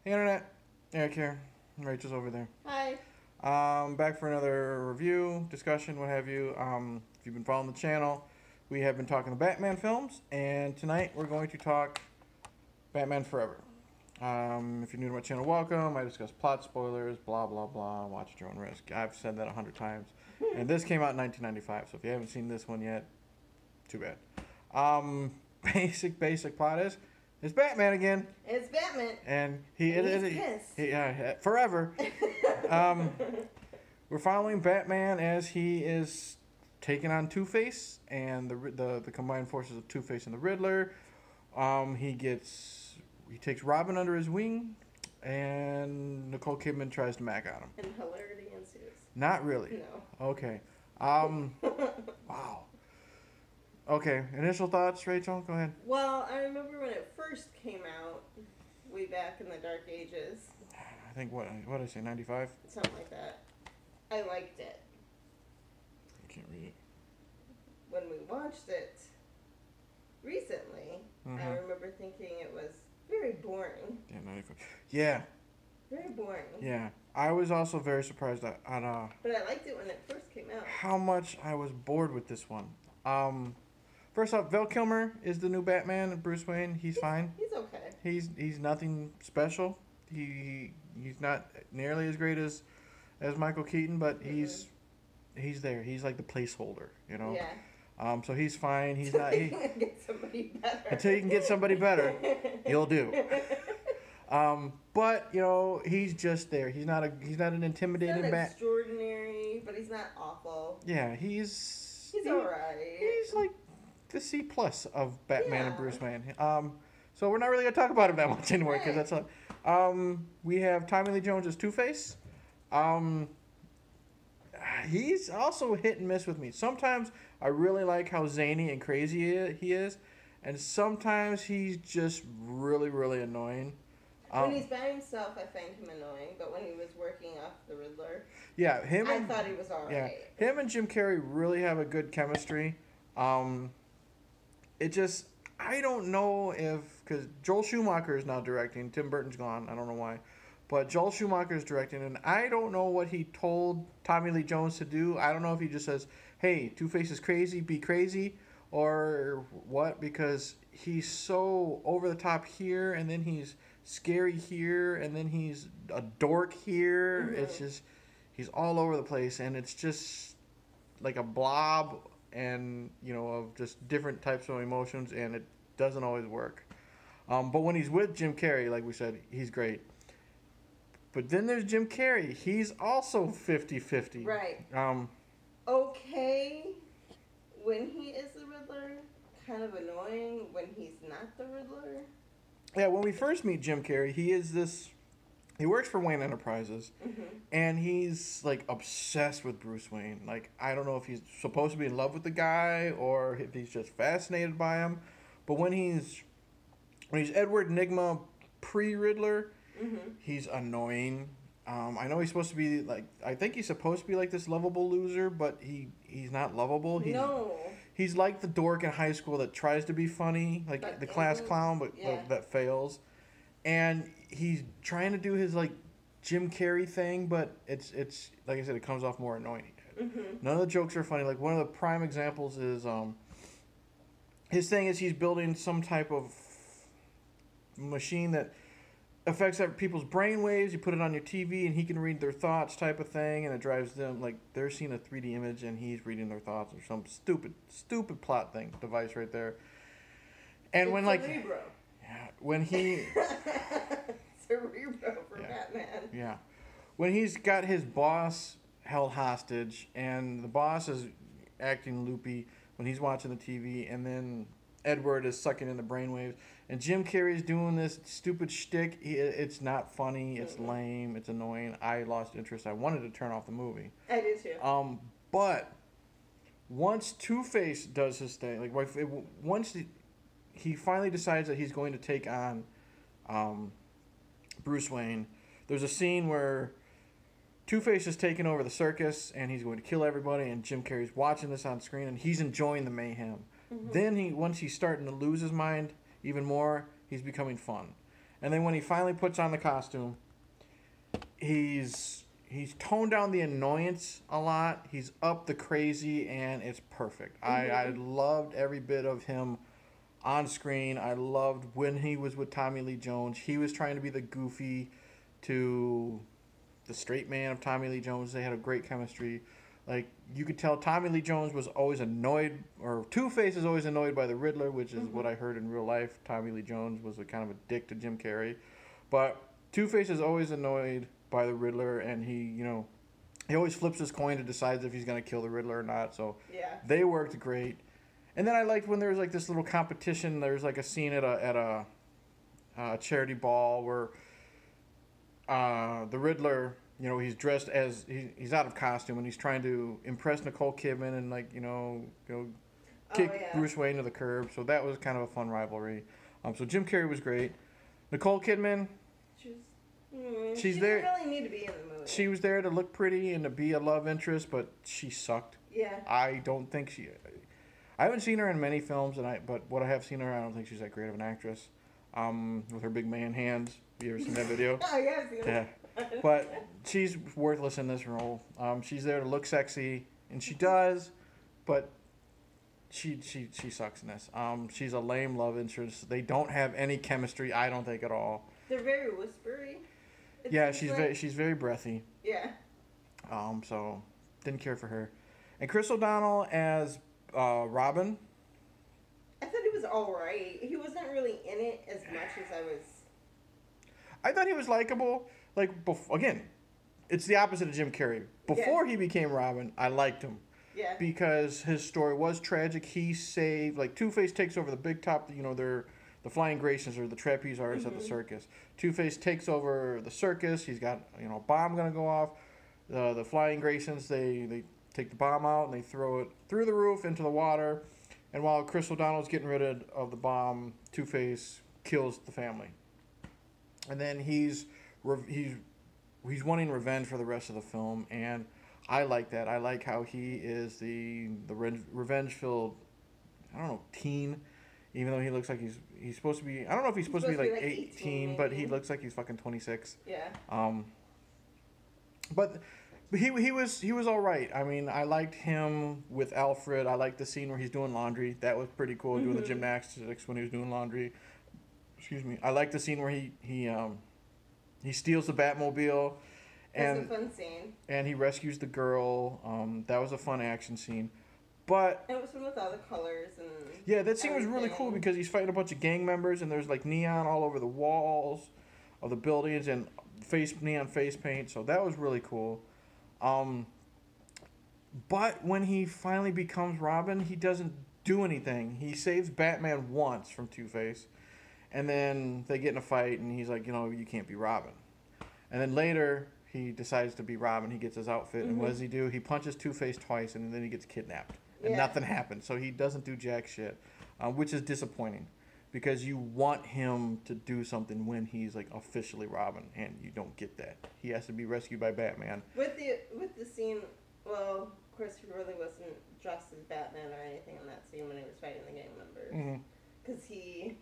Hey Internet, Eric here. Rachel's over there. Hi. Back for another review, discussion, what have you. If you've been following the channel, we have been talking the Batman films, and tonight we're going to talk Batman Forever. If you're new to my channel, welcome. I discuss plot spoilers, blah blah blah. Watch at your own risk. I've said that 100 times, and this came out in 1995. So if you haven't seen this one yet, too bad. Basic plot is. It's Batman again. It's Batman. And he's pissed. Forever. We're following Batman as he is taking on Two-Face and the combined forces of Two-Face and the Riddler. He takes Robin under his wing, and Nicole Kidman tries to mac on him. And hilarity ensues. Not really. No. Okay. Wow. Okay, initial thoughts, Rachel? Go ahead. Well, I remember when it first came out, way back in the Dark Ages. I think, what did I say, 95? Something like that. I liked it. I can't read it. When we watched it recently, I remember thinking it was very boring. Yeah, 95. Yeah. Very boring. Yeah. I was also very surprised on But I liked it when it first came out. how much I was bored with this one. First off, Val Kilmer is the new Batman. Bruce Wayne, he's fine. He's okay. He's nothing special. He's not nearly as great as Michael Keaton, but he's there. He's like the placeholder, you know. Yeah. So he's fine. He's not Get somebody better. until you can get somebody better, you'll do. But you know, he's just there. He's not an intimidating He's not bat. extraordinary, but he's not awful. Yeah, he's alright. He's like the C plus of Batman and Yeah. Bruce Wayne. So we're not really gonna talk about him that much anymore because that's we have Tommy Lee Jones as Two-Face. He's also hit and miss with me. Sometimes I really like how zany and crazy he is, and sometimes he's just really, really annoying. When he's by himself, I find him annoying, but when he was working off the Riddler, I thought he was alright. Yeah, him and Jim Carrey really have a good chemistry. I don't know because Joel Schumacher is now directing. Tim Burton's gone. I don't know why. But Joel Schumacher is directing, and I don't know what he told Tommy Lee Jones to do. I don't know if he just says, hey, Two-Face is crazy, be crazy, or what, because he's so over the top here, and then he's scary here, and then he's a dork here. It's just, he's all over the place, and it's just like a blob and, you know, of just different types of emotions, and it doesn't always work. But when he's with Jim Carrey, like we said, he's great. But then there's Jim Carrey. He's also 50-50. Right. Okay, when he is the Riddler, kind of annoying when he's not the Riddler. Yeah, when we first meet Jim Carrey, he works for Wayne Enterprises, and he's like obsessed with Bruce Wayne. Like, I don't know if he's supposed to be in love with the guy or if he's just fascinated by him. But when he's Edward Nygma pre-Riddler, he's annoying. I know he's supposed to be like, I think he's supposed to be like this lovable loser, but he's not lovable. He's like the dork in high school that tries to be funny, like But the class isn't. clown, but Yeah. that fails. And he's trying to do his like Jim Carrey thing, but it's like I said, it comes off more annoying. None of the jokes are funny. Like, one of the prime examples is his thing is he's building some type of machine that affects people's brain waves. You put it on your TV and he can read their thoughts, type of thing, and it drives them, like, they're seeing a 3D image and he's reading their thoughts, or some stupid plot device right there. And when like Cerebro. yeah, when he Cerebro for Batman. yeah, when he's got his boss held hostage and the boss is acting loopy when he's watching the TV, and then Edward is sucking in the brainwaves, and Jim Carrey's doing this stupid shtick. It's not funny. It's lame. It's annoying. I lost interest. I wanted to turn off the movie. I did too. But once Two-Face does his thing, like once he finally decides that he's going to take on Bruce Wayne, there's a scene where Two-Face is taking over the circus and he's going to kill everybody, and Jim Carrey's watching this on screen and he's enjoying the mayhem. Then once he's starting to lose his mind even more, he's becoming fun. And then when he finally puts on the costume, he's toned down the annoyance a lot. He's up the crazy, and it's perfect. I loved every bit of him on screen. I loved when he was with Tommy Lee Jones. He was trying to be the goofy to the straight man of Tommy Lee Jones. They had a great chemistry. Like, you could tell Tommy Lee Jones was always annoyed, or Two-Face is always annoyed by the Riddler, which is what I heard in real life. Tommy Lee Jones was a kind of a dick to Jim Carrey. But Two-Face is always annoyed by the Riddler, and he always flips his coin to decide if he's going to kill the Riddler or not. So they worked great. And then I liked when there was like this little competition. There's like a scene at a charity ball where the Riddler, he's dressed as he's out of costume and he's trying to impress Nicole Kidman and kick Bruce Wayne to the curb. So that was kind of a fun rivalry. So Jim Carrey was great. Nicole Kidman, she's there. She didn't really need to be in the movie. She was there to look pretty and to be a love interest, but she sucked. Yeah. I don't think she. I haven't seen her in many films, but what I have seen her, I don't think she's that great of an actress. With her big man hands. Have you ever seen that video? Oh, yeah, I've seen it. Yeah. But she's worthless in this role. She's there to look sexy, and she does, but she sucks in this. She's a lame love interest. They don't have any chemistry, I don't think, at all. They're very whispery. She's very breathy. Yeah. So didn't care for her. And Chris O'Donnell as Robin. I thought he was alright. He wasn't really in it as much as I was. I thought he was likable. Like, again, it's the opposite of Jim Carrey. Before he became Robin, I liked him. Yeah. Because his story was tragic. He saved, like, Two-Face takes over the big top, they're the Flying Graysons or the trapeze artists at the circus. Two-Face takes over the circus. He's got, a bomb going to go off. The Flying Graysons, they take the bomb out and they throw it through the roof into the water. And while Chris O'Donnell's getting rid of the bomb, Two-Face kills the family. And then he's wanting revenge for the rest of the film, and I like that. I like how he is the revenge-filled, teen, even though he looks like he's supposed to be. I don't know if he's supposed to be like 18, but he looks like he's fucking 26. Yeah. But he was all right. I mean, I liked him with Alfred. I liked the scene where he's doing laundry. That was pretty cool, doing the gymnastics when he was doing laundry. Excuse me. I like the scene where he steals the Batmobile, and That's a fun scene. And he rescues the girl. That was a fun action scene, but it was fun with all the colors and. Yeah, that scene was really cool because he's fighting a bunch of gang members, and there's like neon all over the walls of the buildings and neon face paint. So that was really cool. But when he finally becomes Robin, he doesn't do anything. He saves Batman once from Two-Face. And then they get in a fight, and he's like, you can't be Robin. And then later, he decides to be Robin. He gets his outfit, and what does he do? He punches Two-Face twice, and then he gets kidnapped. And nothing happens. So he doesn't do jack shit, which is disappointing. Because you want him to do something when he's, like, officially Robin, and you don't get that. He has to be rescued by Batman. With the scene, well, of course, he really wasn't dressed as Batman or anything in that scene when he was fighting the gang members. Because he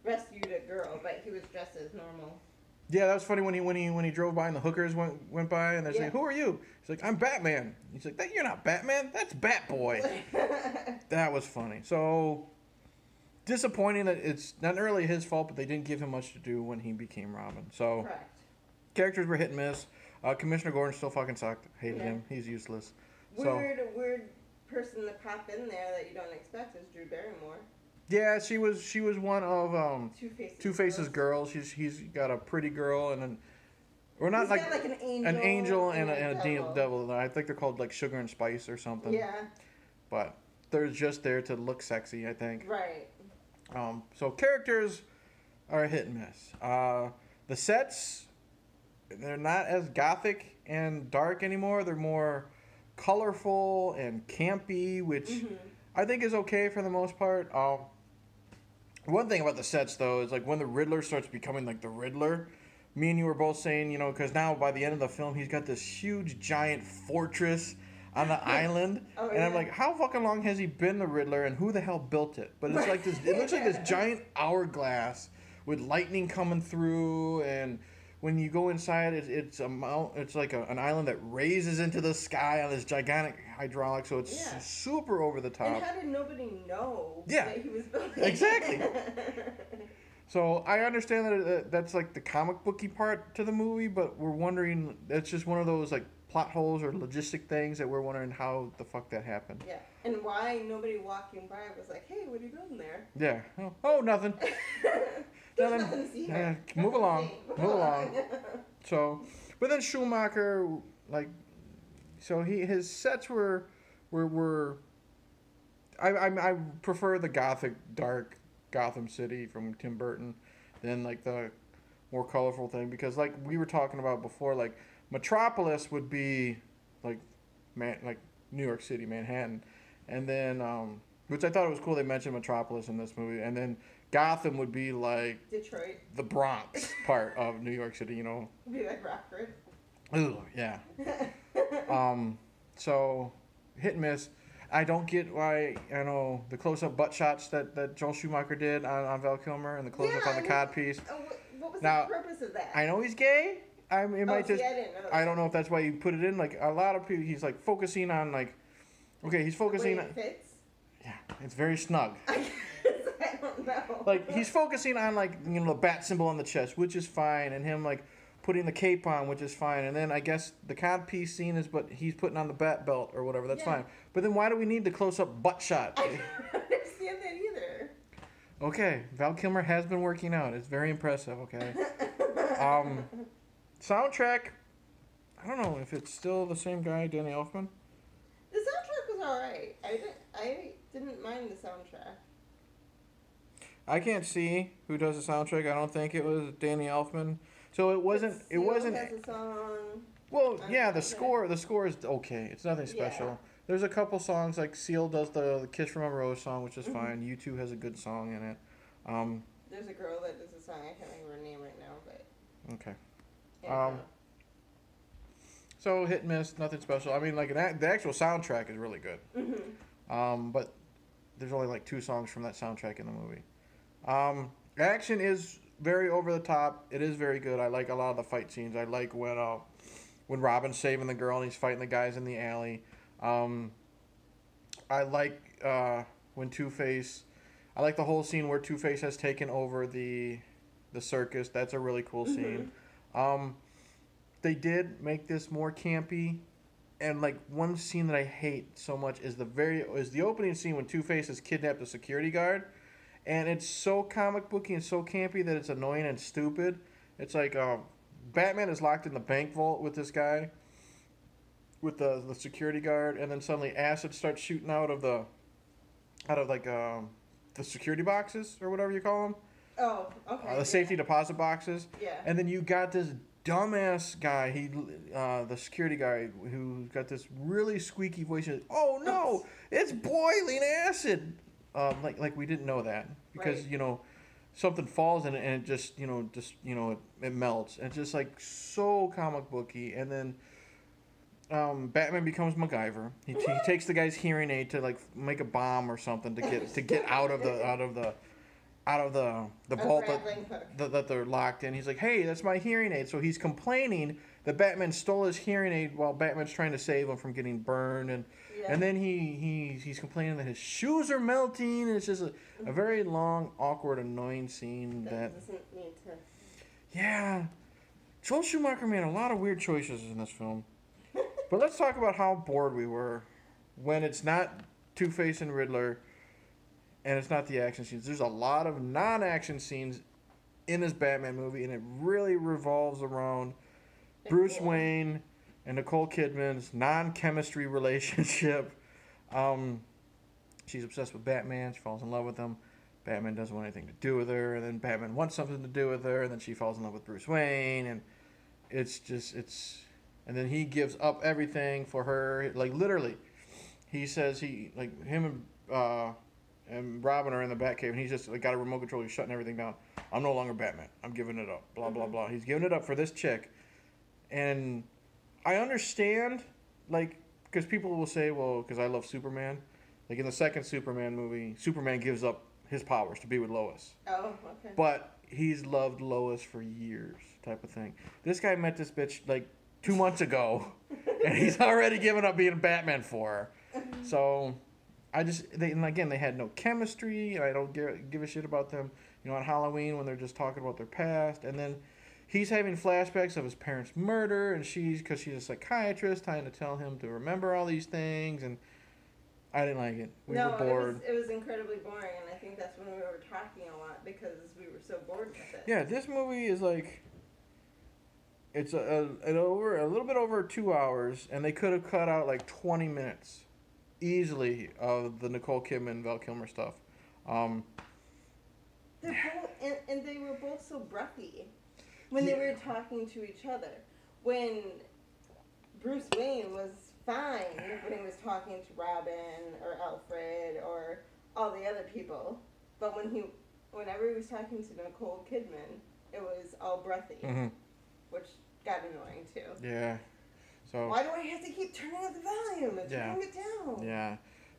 rescued a girl, but he was dressed as normal. Yeah, that was funny when he drove by and the hookers went by and they're saying, "Who are you?" He's like, "I'm Batman." He's like, "You're not Batman. That's Batboy." That was funny. So disappointing that it's not really his fault, but they didn't give him much to do when he became Robin. So correct. Characters were hit and miss. Commissioner Gordon still fucking sucked. Hated him. He's useless. Weird person to pop in there that you don't expect is Drew Barrymore. Yeah, she was one of Two-Face's girls. He's got a pretty girl and an he's got like an angel and a devil. I think they're called like Sugar and Spice or something. Yeah. But they're just there to look sexy, I think. Right. So characters are a hit and miss. The sets, they're not as gothic and dark anymore. They're more colorful and campy, which I think is okay for the most part. One thing about the sets, though, is like when the Riddler starts becoming like the Riddler, me and you were both saying, because now by the end of the film, he's got this huge, giant fortress on the island. I'm like, how fucking long has he been the Riddler, and who the hell built it? But it's like this, it looks like this giant hourglass with lightning coming through, and when you go inside, it's like an island that raises into the sky on this gigantic hydraulic, so it's super over the top. And how did nobody know Yeah, that he was building? Exactly. So I understand that that's like the comic booky part to the movie, but we're wondering, it's just one of those like plot holes or logistic things that we're wondering how the fuck that happened. Yeah, and why nobody walking by was like, "Hey, what are you building there?" Yeah. Oh, nothing. There's nothing to see here. Move along. Move along. So, but then Schumacher, like, so his sets were I prefer the gothic dark Gotham City from Tim Burton than like the more colorful thing, because like we were talking about before, like Metropolis would be like New York City, Manhattan, and then which I thought it was cool they mentioned Metropolis in this movie, and then Gotham would be like Detroit, the Bronx part of New York City, you know. Be like Rockford. Ooh, yeah. So hit and miss. I don't get why, the close-up butt shots that Joel Schumacher did on Val Kilmer and the close-up on the codpiece. What was Now, the purpose of that? I know he's gay. I didn't know that. I don't know if that's why you put it in. Like a lot of people, he's like focusing on like, okay, he's focusing. The way it fits? Yeah, it's very snug. I don't know. Like he's focusing on like the bat symbol on the chest, which is fine, and him like putting the cape on, which is fine, and then I guess the codpiece scene is, but he's putting on the bat belt or whatever. That's fine. But then why do we need the close-up butt shot? I don't understand that either. Okay, Val Kilmer has been working out. It's very impressive. Okay. Soundtrack. I don't know if it's still the same guy, Danny Elfman. The soundtrack was alright. I didn't mind the soundtrack. I can't see who does the soundtrack. I don't think it was Danny Elfman. So it wasn't. It wasn't. Has a song. Well, yeah, the score. The score is okay. It's nothing special. Yeah. There's a couple songs like Seal does the "Kiss from a Rose" song, which is fine. U2 has a good song in it. There's a girl that does a song. I can't think of her name right now, but. Okay. Yeah. So hit and miss, nothing special. I mean, like the actual soundtrack is really good. But there's only like 2 songs from that soundtrack in the movie. Action is very over the top. It is very good. I like a lot of the fight scenes. I like when Robin's saving the girl and he's fighting the guys in the alley. I like when Two-Face. I like the whole scene where Two-Face has taken over the circus. That's a really cool scene. They did make this more campy, and like one scene that I hate so much is the opening scene when Two-Face has kidnapped a security guard, and it's so comic booky and so campy that it's annoying and stupid. It's like Batman is locked in the bank vault with this guy, with the security guard, and then suddenly acid starts shooting out of the security boxes or whatever you call them. Oh, okay. The safety deposit boxes. Yeah. And then you got this dumbass guy, the security guy, who got this really squeaky voice. Says, "Oh no, it's boiling acid!" Like we didn't know that because something falls in it and it just it melts. And it's just like so comic booky. And then Batman becomes MacGyver. He takes the guy's hearing aid to like make a bomb or something to get out of the vault that they're locked in. He's like, "Hey, that's my hearing aid." So he's complaining that Batman stole his hearing aid while Batman's trying to save him from getting burned, and then he's complaining that his shoes are melting, and it's just a very long, awkward, annoying scene that doesn't need to. Yeah, Joel Schumacher made a lot of weird choices in this film. But let's talk about how bored we were when it's not Two-Face and Riddler. And it's not the action scenes. There's a lot of non-action scenes in this Batman movie, and it really revolves around Bruce Wayne and Nicole Kidman's non-chemistry relationship. She's obsessed with Batman. She falls in love with him. Batman doesn't want anything to do with her, and then Batman wants something to do with her, and then she falls in love with Bruce Wayne, and and then he gives up everything for her. Like literally, he says him and Robin are in the Batcave, and he's just got a remote control. He's shutting everything down. "I'm no longer Batman. I'm giving it up." Blah, blah, blah. He's giving it up for this chick. And I understand, because people will say, well, because I love Superman. In the second Superman movie, Superman gives up his powers to be with Lois. Oh, okay. But he's loved Lois for years, type of thing. This guy met this bitch like 2 months ago, and he's already given up being Batman for her. So, and again, they had no chemistry. I don't give a shit about them. You know, on Halloween when they're just talking about their past, and then he's having flashbacks of his parents' murder, and because she's a psychiatrist, trying to tell him to remember all these things, and I didn't like it. We were bored. It was incredibly boring, and I think that's when we were talking a lot because we were so bored with it. Yeah, this movie is like, it's a little bit over 2 hours, and they could have cut out like 20 minutes easily of the Nicole Kidman, Val Kilmer stuff. They're both, and they were both so breathy when they were talking to each other. When Bruce Wayne was fine when he was talking to Robin or Alfred or all the other people, but whenever he was talking to Nicole Kidman, it was all breathy, which got annoying too. Yeah. So why do I have to keep turning up the volume and turning it down? Yeah,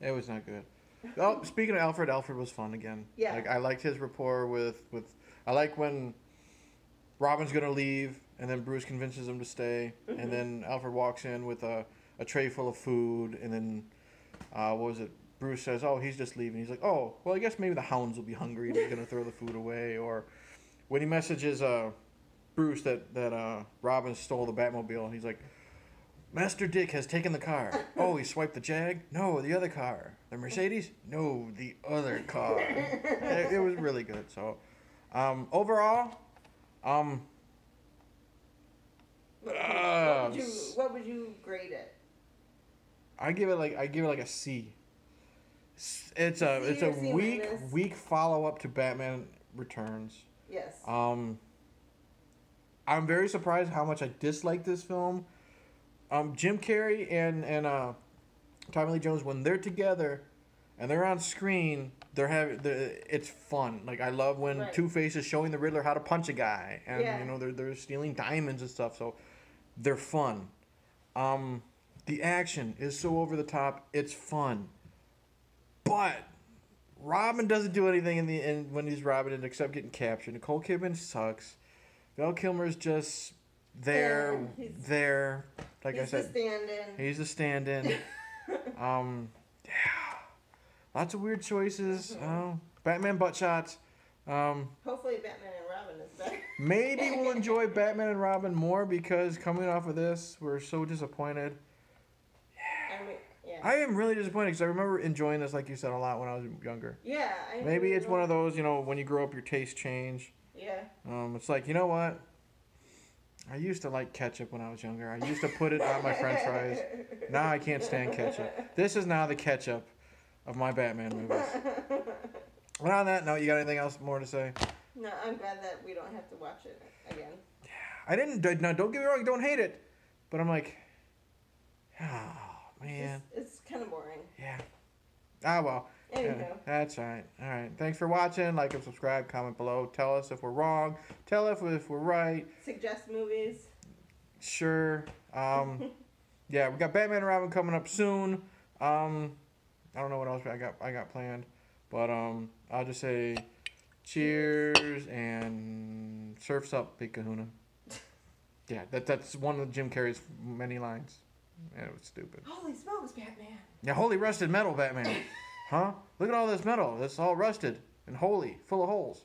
it was not good. Oh, speaking of Alfred was fun again. Yeah. Like, I liked his rapport with. I like when Robin's gonna leave, and then Bruce convinces him to stay, and then Alfred walks in with a tray full of food, and then what was it? Bruce says, "Oh, he's just leaving." He's like, "Oh, well, I guess maybe the hounds will be hungry, and he's gonna throw the food away." Or when he messages Bruce that Robin stole the Batmobile, he's like, "Master Dick has taken the car." "Oh, he swiped the Jag?" "No, the other car." "The Mercedes?" "No, the other car." It was really good. So, overall, what would you grade it? I give it like a C. It's a weak follow up to Batman Returns. Yes. I'm very surprised how much I dislike this film. Jim Carrey and Tommy Lee Jones, when they're together and they're on screen, it's fun. Like, I love when Two-Face is showing the Riddler how to punch a guy, and you know they're stealing diamonds and stuff. So they're fun. The action is so over the top. It's fun, but Robin doesn't do anything in the end when he's Robin except getting captured. Nicole Kidman sucks. Val Kilmer's just there. Like I said, he's the stand-in. Lots of weird choices. Batman butt shots. Hopefully Batman and Robin is better. Maybe we'll enjoy Batman and Robin more because coming off of this, we're so disappointed. I am really disappointed because I remember enjoying this, like you said, a lot when I was younger. Yeah. Maybe it's one of those, when you grow up, your tastes change. Yeah. It's like, you know what? I used to like ketchup when I was younger. I used to put it on my french fries. Now I can't stand ketchup. This is now the ketchup of my Batman movies. And on that note, you got anything else more to say? No, I'm glad that we don't have to watch it again. I didn't. No, don't get me wrong. Don't hate it. But I'm like, oh, man. It's kind of boring. Yeah. Ah, well. Anywho. Yeah, that's all right. All right. Thanks for watching. Like and subscribe. Comment below. Tell us if we're wrong. Tell us if we're right. Suggest movies. Sure. Yeah, we got Batman and Robin coming up soon. I don't know what else I got planned, but I'll just say cheers and surfs up, Big Kahuna. Yeah, that's one of Jim Carrey's many lines. Yeah, it was stupid. Holy smokes, Batman. Yeah, holy rusted metal, Batman. Huh? Look at all this metal. It's all rusted and holy, full of holes.